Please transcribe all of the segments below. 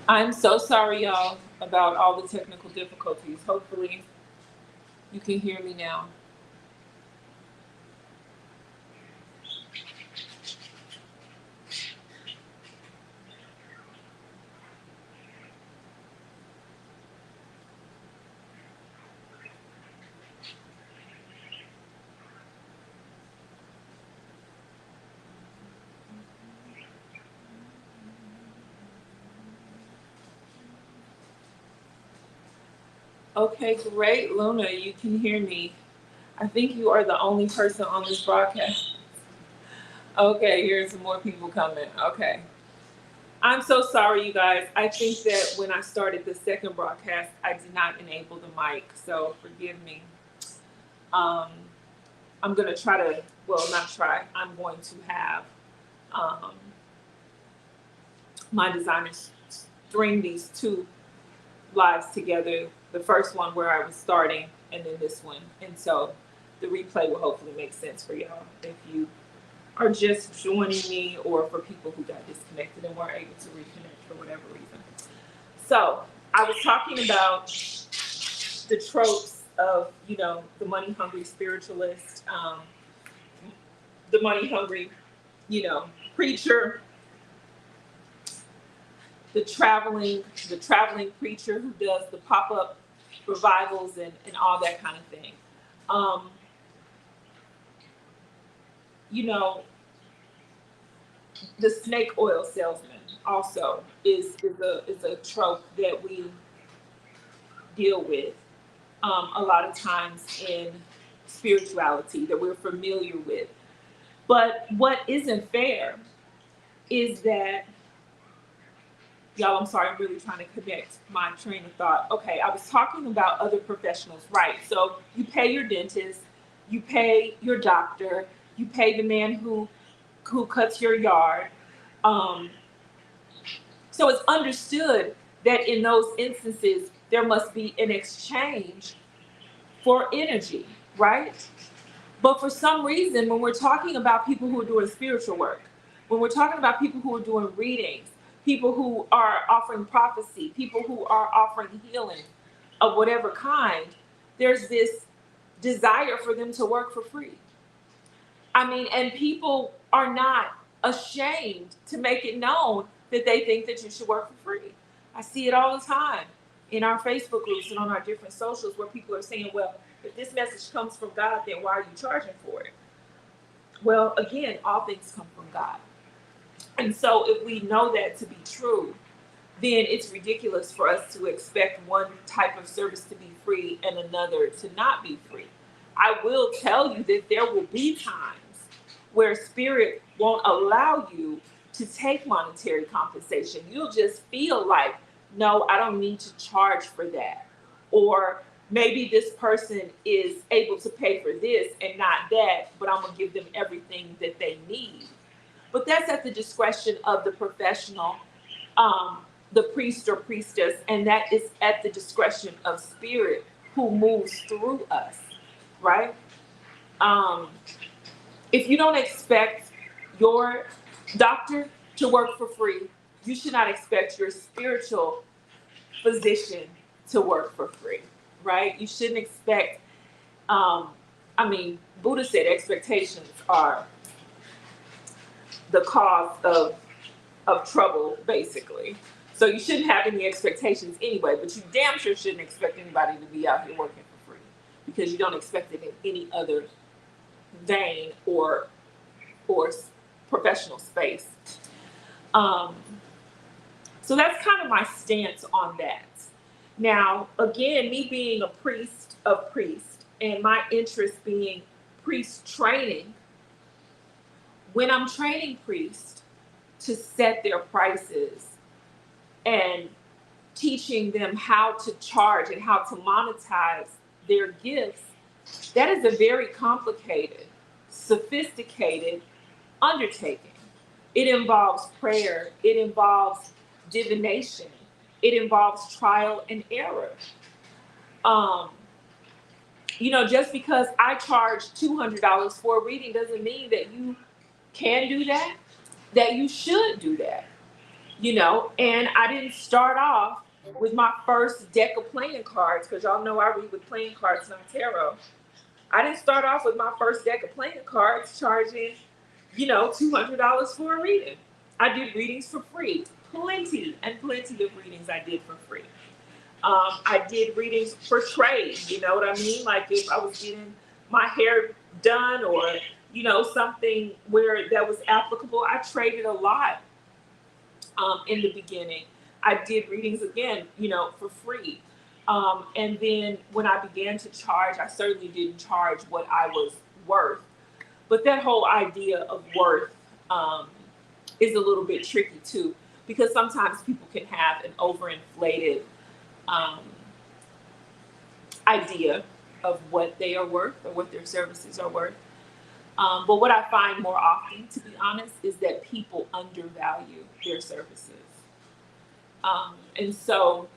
I'm so sorry, y'all, about all the technical difficulties. Hopefully, you can hear me now. Okay, great, Luna. You can hear me. I think you are the only person on this broadcast. Okay, here's some more people coming. Okay. I'm so sorry, you guys. I think that when I started the second broadcast, I did not enable the mic, so forgive me. Um, I'm going to try to, well, not try, I'm going to have um, my designers string these two lives together. The first one where I was starting, and then this one. And so the replay will hopefully make sense for y'all if you are just joining me, or for people who got disconnected and weren't able to reconnect for whatever reason. So I was talking about the tropes of, the money hungry spiritualist, the money hungry, preacher, the traveling preacher who does the pop-up revivals and all that kind of thing. Um, you know, the snake oil salesman also is a trope that we deal with a lot of times in spirituality that we're familiar with. But what isn't fair is that, y'all, I'm sorry, I'm really trying to connect my train of thought. Okay, I was talking about other professionals, right? So you pay your dentist, you pay your doctor, you pay the man who cuts your yard. Um, so it's understood that in those instances there must be an exchange for energy, right? But for some reason, when we're talking about people who are doing spiritual work, when we're talking about people who are doing readings, people who are offering prophecy, people who are offering healing of whatever kind, there's this desire for them to work for free. I mean, and people are not ashamed to make it known that they think that you should work for free. I see it all the time in our Facebook groups and on our different socials where people are saying, well, if this message comes from God, then why are you charging for it? Well, again, all things come from God. And so if we know that to be true, then it's ridiculous for us to expect one type of service to be free and another to not be free. I will tell you that there will be times where spirit won't allow you to take monetary compensation. You'll just feel like, no, I don't need to charge for that. Or maybe this person is able to pay for this and not that, but I'm going to give them everything that they need. But that's at the discretion of the professional, the priest or priestess, and that is at the discretion of spirit who moves through us, right? Um, if you don't expect your doctor to work for free, you should not expect your spiritual physician to work for free, right? You shouldn't expect, um, Buddha said expectations are the cause of trouble, basically. So you shouldn't have any expectations anyway, but you damn sure shouldn't expect anybody to be out here working for free because you don't expect it in any other vein or professional space. Um, so that's kind of my stance on that. Now, again, me being a priest of priests and my interest being priest training, when I'm training priests to set their prices and teaching them how to charge and how to monetize their gifts, That is a very complicated, sophisticated undertaking. It involves prayer, it involves divination, it involves trial and error. Um, just because I charge $200 for a reading doesn't mean that you can do that, that you should do that. And I didn't start off with my first deck of playing cards, because y'all know I read with playing cards, not tarot. I didn't start off with my first deck of playing cards charging, $200 for a reading. I did readings for free. Plenty and plenty of readings I did for free. I did readings for trade, you know what I mean? Like if I was getting my hair done or, something where that was applicable, I traded a lot in the beginning. I did readings again, for free. And then when I began to charge, I certainly didn't charge what I was worth. But that whole idea of worth is a little bit tricky too, because sometimes people can have an overinflated um, idea of what they are worth or what their services are worth. But what I find more often, to be honest, is that people undervalue their services. And so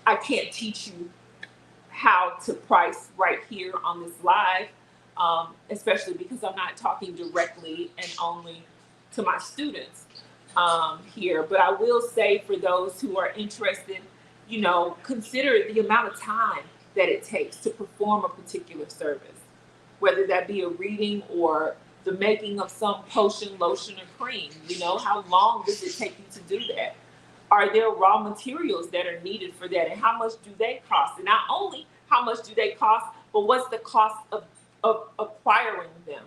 I can't teach you how to price right here on this live, especially because I'm not talking directly and only to my students here. But I will say, for those who are interested, consider the amount of time that it takes to perform a particular service, whether that be a reading or the making of some potion, lotion, or cream. How long does it take you to do that? Are there raw materials that are needed for that? And how much do they cost? And not only how much do they cost, but what's the cost of acquiring them?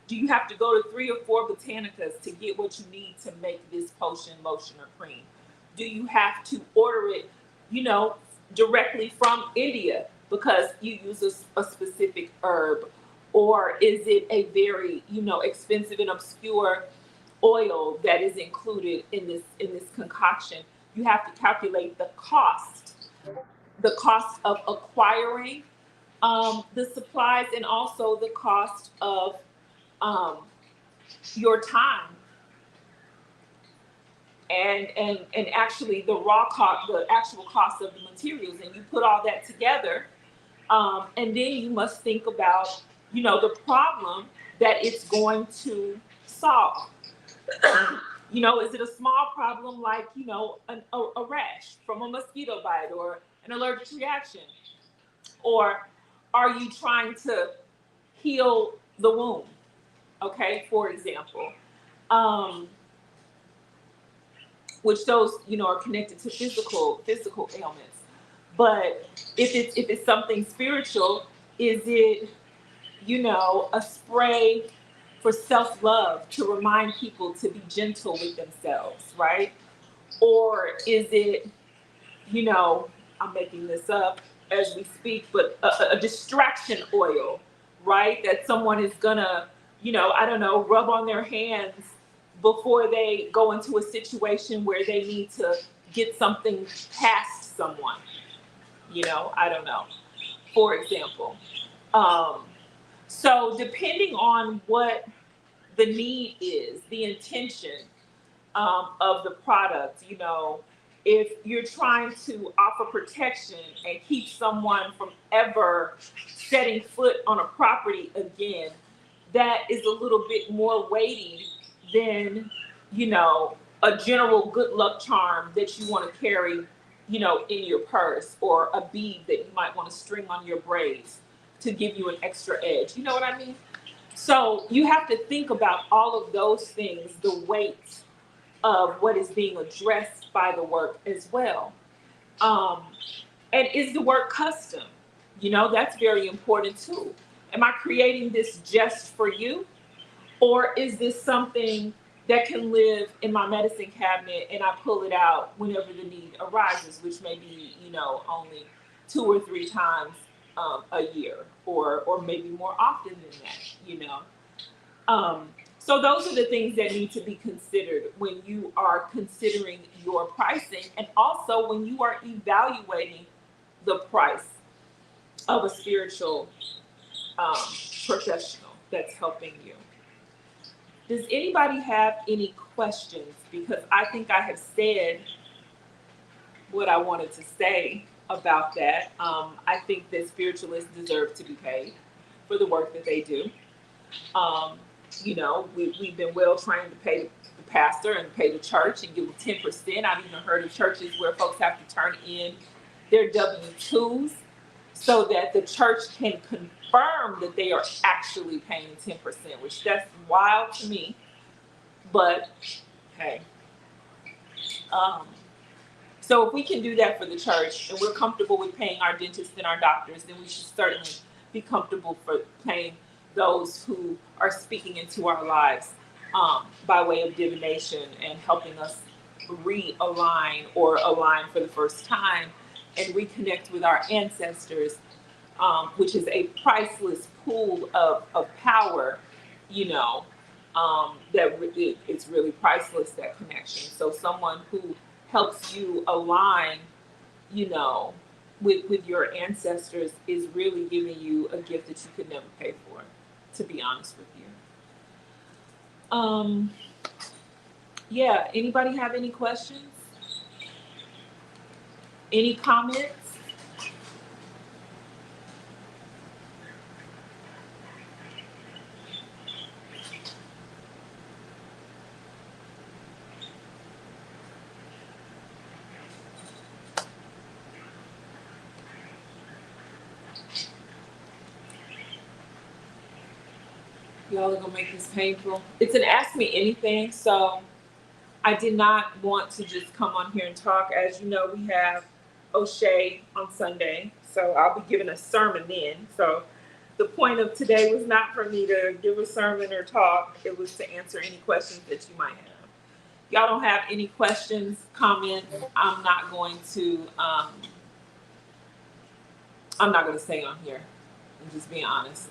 Do you have to go to 3 or 4 botanicas to get what you need to make this potion, lotion, or cream? Do you have to order it, directly from India because you use a specific herb? Or is it a very, expensive and obscure oil that is included in this concoction? You have to calculate the cost of acquiring the supplies, and also the cost of your time, and actually the actual cost of the materials. And you put all that together, and then you must think about the problem that it's going to solve. Is it a small problem like, a rash from a mosquito bite or an allergic reaction? Or are you trying to heal the wound? Okay, for example, which those, are connected to physical ailments. But if it's something spiritual, is it, a spray for self-love to remind people to be gentle with themselves, right? Or is it, I'm making this up as we speak, but a distraction oil, right? That someone is gonna, I don't know, rub on their hands before they go into a situation where they need to get something past someone, I don't know, for example. So depending on what the need is, the intention of the product, if you're trying to offer protection and keep someone from ever setting foot on a property again, that is a little bit more weighty than, a general good luck charm that you want to carry, in your purse, or a bead that you might want to string on your braids to give you an extra edge. You know what I mean? So you have to think about all of those things, the weight of what is being addressed by the work as well. And is the work custom? That's very important too. Am I creating this just for you? Or is this something that can live in my medicine cabinet and I pull it out whenever the need arises, which may be, only 2 or 3 times a year, or maybe more often than that, So those are the things that need to be considered when you are considering your pricing, and also when you are evaluating the price of a spiritual um, professional that's helping you. Does anybody have any questions? Because I think I have said what I wanted to say about that. I think that spiritualists deserve to be paid for the work that they do. Um, we've been well trained to pay the pastor and pay the church and give them 10%. I've even heard of churches where folks have to turn in their W-2s so that the church can confirm that they are actually paying 10%, which that's wild to me. But hey, um, so if we can do that for the church and we're comfortable with paying our dentists and our doctors, then we should certainly be comfortable for paying those who are speaking into our lives by way of divination and helping us realign or align for the first time and reconnect with our ancestors, which is a priceless pool of power, it's really priceless, that connection. So someone who helps you align, you know, with your ancestors is really giving you a gift that you could never pay for, to be honest with you. Yeah, anybody have any questions? Any comments? Y'all are gonna make this painful. It's an Ask Me Anything, so I did not want to just come on here and talk. As you know, we have O'Shea on Sunday, so I'll be giving a sermon then. So the point of today was not for me to give a sermon or talk. It was to answer any questions that you might have. Y'all don't have any questions, comments. I'm not going to say on here. I'm just being honest.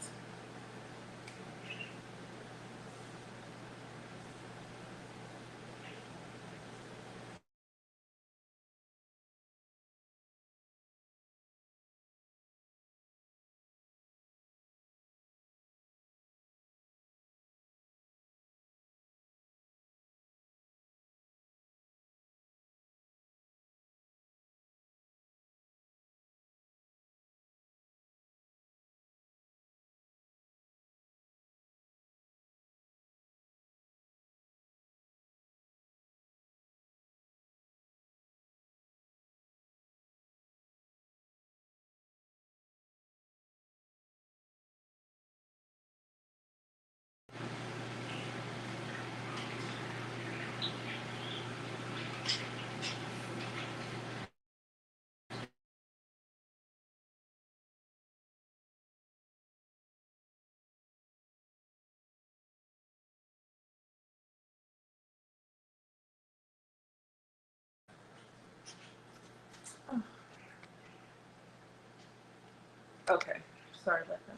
Okay, sorry about that.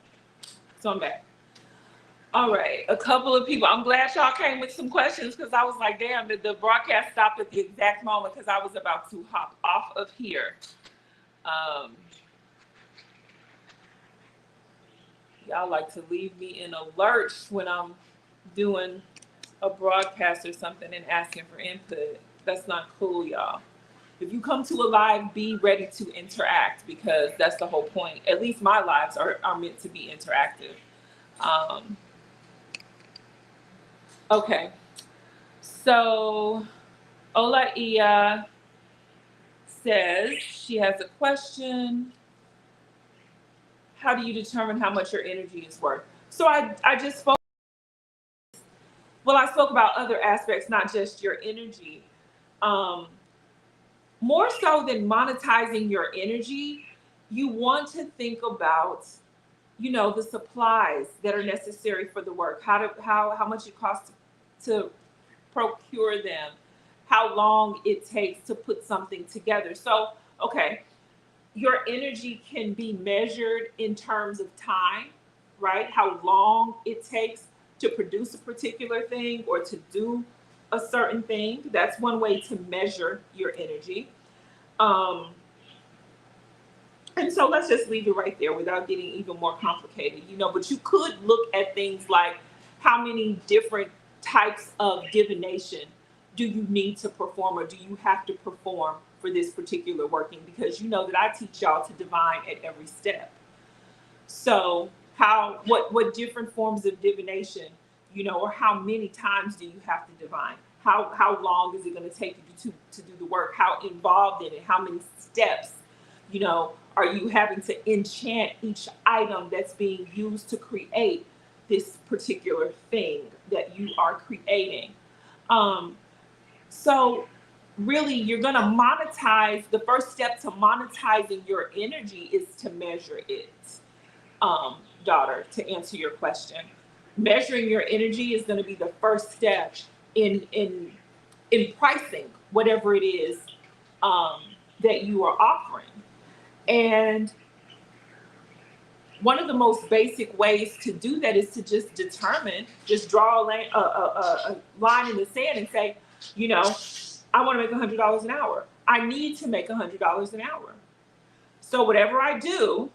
So I'm back. All right, a couple of people. I'm glad y'all came with some questions because I was like, damn, the broadcast stopped at the exact moment because I was about to hop off of here. Um, y'all like to leave me in a lurch when I'm doing a broadcast or something and asking for input. That's not cool, y'all. If you come to a live, be ready to interact because that's the whole point. At least my lives are meant to be interactive. Um, okay, so Ola Ia says she has a question. How do you determine how much your energy is worth? So I just spoke. Well, I spoke about other aspects, not just your energy. Um, More so than monetizing your energy, you want to think about, the supplies that are necessary for the work. How much it costs to procure them, how long it takes to put something together. So, okay, your energy can be measured in terms of time, right? How long it takes to produce a particular thing or to do a certain thing. That's one way to measure your energy. Um, And so let's just leave it right there without getting even more complicated, but you could look at things like how many different types of divination do you need to perform, or do you have to perform for this particular working? Because you know that I teach y'all to divine at every step. So what different forms of divination, or how many times do you have to divine? How long is it going to take you to do the work? How involved in it? How many steps? Are you having to enchant each item that's being used to create this particular thing that you are creating? So really, you're going to monetize. The first step to monetizing your energy is to measure it. Daughter, to answer your question, measuring your energy is going to be the first step in pricing whatever it is that you are offering. And one of the most basic ways to do that is to just draw a line in the sand and say, I want to make $100 an hour. I need to make $100 an hour. So whatever I do,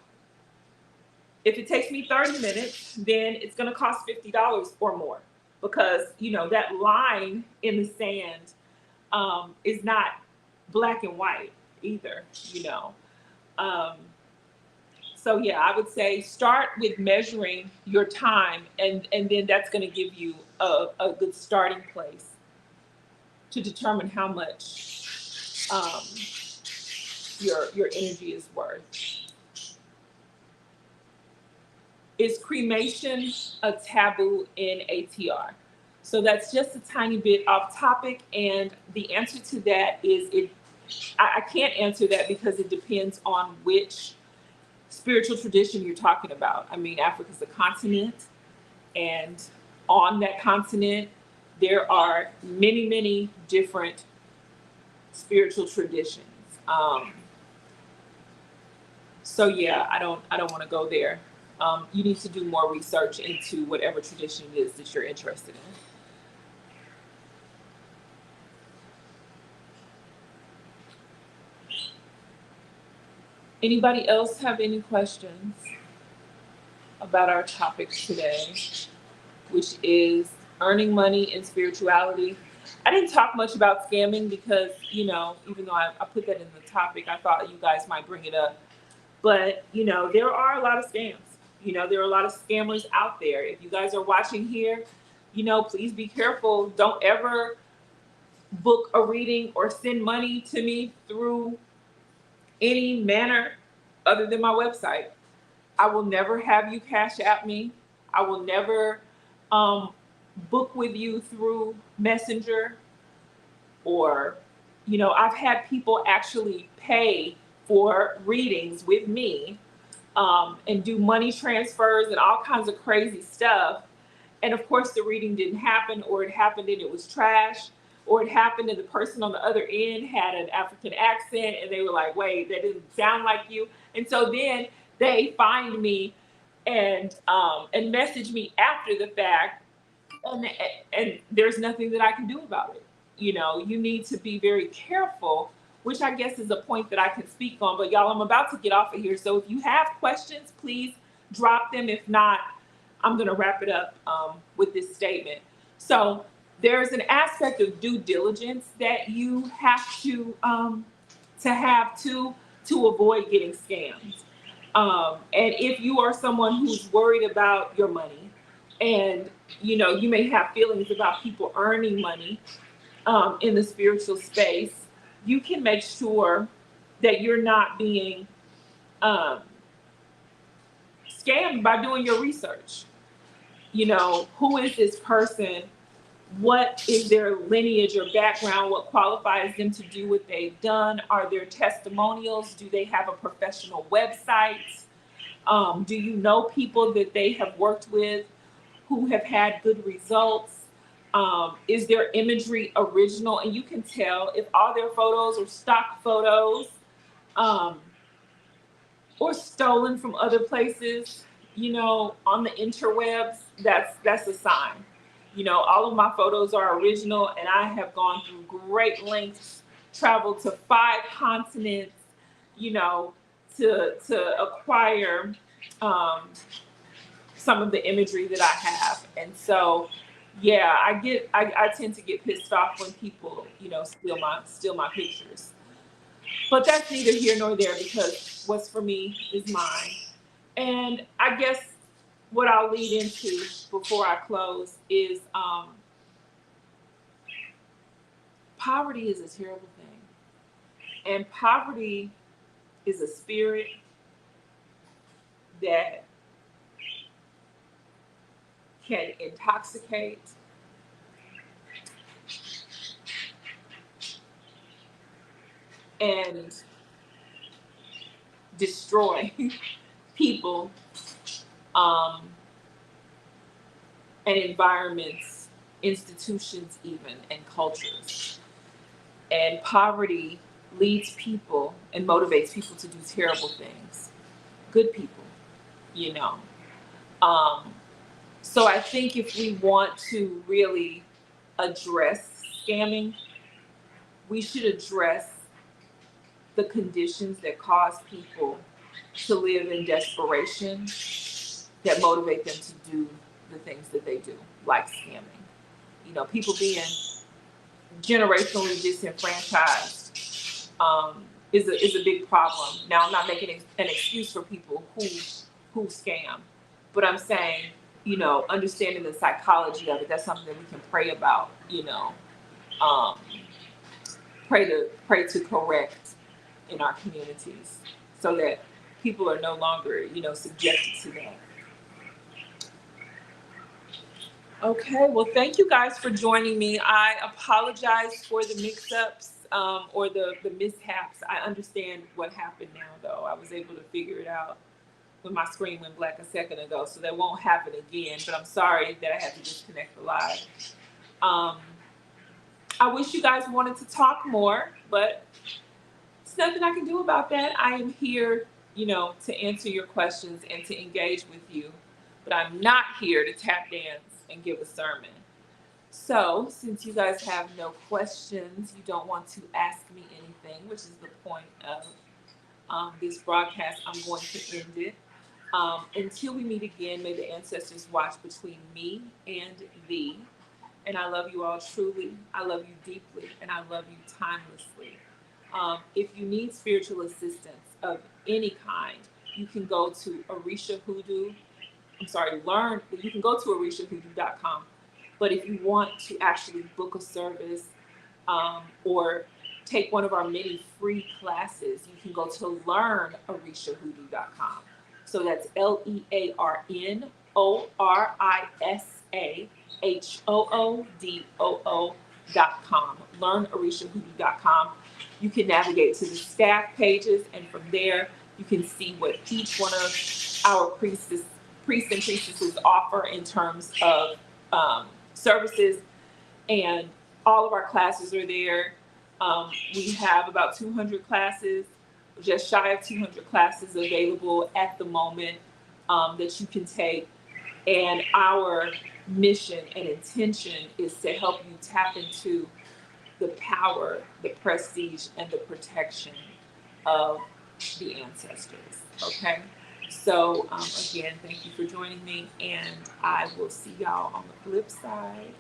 if it takes me 30 minutes, then it's going to cost $50 or more, because, that line in the sand is not black and white either, So yeah, I would say start with measuring your time, and then that's going to give you a good starting place to determine how much your energy is worth. Is cremation a taboo in ATR? So that's just a tiny bit off topic, and the answer to that is I can't answer that because it depends on which spiritual tradition you're talking about. I mean, Africa's a continent, and on that continent, there are many, many different spiritual traditions. So yeah, I don't want to go there. You need to do more research into whatever tradition it is that you're interested in. Anybody else have any questions about our topic today, which is earning money in spirituality? I didn't talk much about scamming because, even though I put that in the topic, I thought you guys might bring it up. But, there are a lot of scams. There are a lot of scammers out there. If you guys are watching here, please be careful. Don't ever book a reading or send money to me through any manner other than my website. I will never have you cash at me. I will never book with you through Messenger, or, I've had people actually pay for readings with me and do money transfers and all kinds of crazy stuff. And of course, the reading didn't happen, or it happened and it was trash, or it happened and the person on the other end had an African accent and they were like, wait, that didn't sound like you. And so then they find me and message me after the fact, and there's nothing that I can do about it. You need to be very careful, which I guess is a point that I can speak on. But y'all, I'm about to get off of here. So if you have questions, please drop them. If not, I'm going to wrap it up with this statement. So there's an aspect of due diligence that you have to have to avoid getting scammed. And if you are someone who's worried about your money, and you may have feelings about people earning money in the spiritual space, you can make sure that you're not being scammed by doing your research. Who is this person? What is their lineage or background? What qualifies them to do what they've done? Are there testimonials? Do they have a professional website? Do you know people that they have worked with who have had good results? Is their imagery original? And you can tell if all their photos are stock photos or stolen from other places, on the interwebs. That's a sign. All of my photos are original, and I have gone through great lengths, traveled to 5 continents, to acquire um, some of the imagery that I have. And so, yeah, I tend to get pissed off when people, steal my pictures. But that's neither here nor there because what's for me is mine. And I guess what I'll lead into before I close is poverty is a terrible thing. And poverty is a spirit that can intoxicate, and destroy people, um, and environments, institutions, even, and cultures. And poverty leads people and motivates people to do terrible things. Good people, you know. Um, so I think if we want to really address scamming, we should address the conditions that cause people to live in desperation that motivate them to do the things that they do, like scamming. People being generationally disenfranchised is a big problem. Now, I'm not making an excuse for people who scam, but I'm saying, understanding the psychology of it. That's something that we can pray about. Um, pray to correct in our communities so that people are no longer, subjected to that. Okay, well, thank you guys for joining me. I apologize for the mix-ups or the mishaps. I understand what happened now, though. I was able to figure it out when my screen went black a second ago, so that won't happen again. But I'm sorry that I had to disconnect the live. I wish you guys wanted to talk more, but there's nothing I can do about that. I am here, to answer your questions and to engage with you, but I'm not here to tap dance and give a sermon. So, since you guys have no questions, you don't want to ask me anything, which is the point of this broadcast, I'm going to end it. Until we meet again, may the ancestors watch between me and thee. And I love you all truly. I love you deeply, and I love you timelessly. If you need spiritual assistance of any kind, you can go to Orisha Hoodoo. You can go to orishahoodoo.com. But if you want to actually book a service or take one of our many free classes, you can go to learnorishahoodoo.com. So that's Learnorishahoodoo.com. Learnorishahoodoo.com. You can navigate to the staff pages, and from there, you can see what each one of our priests and priestesses offer in terms of services, and all of our classes are there. We have about 200 classes, just shy of 200 classes available at the moment that you can take. And our mission and intention is to help you tap into the power, the prestige, and the protection of the ancestors. Okay? So, again, thank you for joining me, and I will see y'all on the flip side.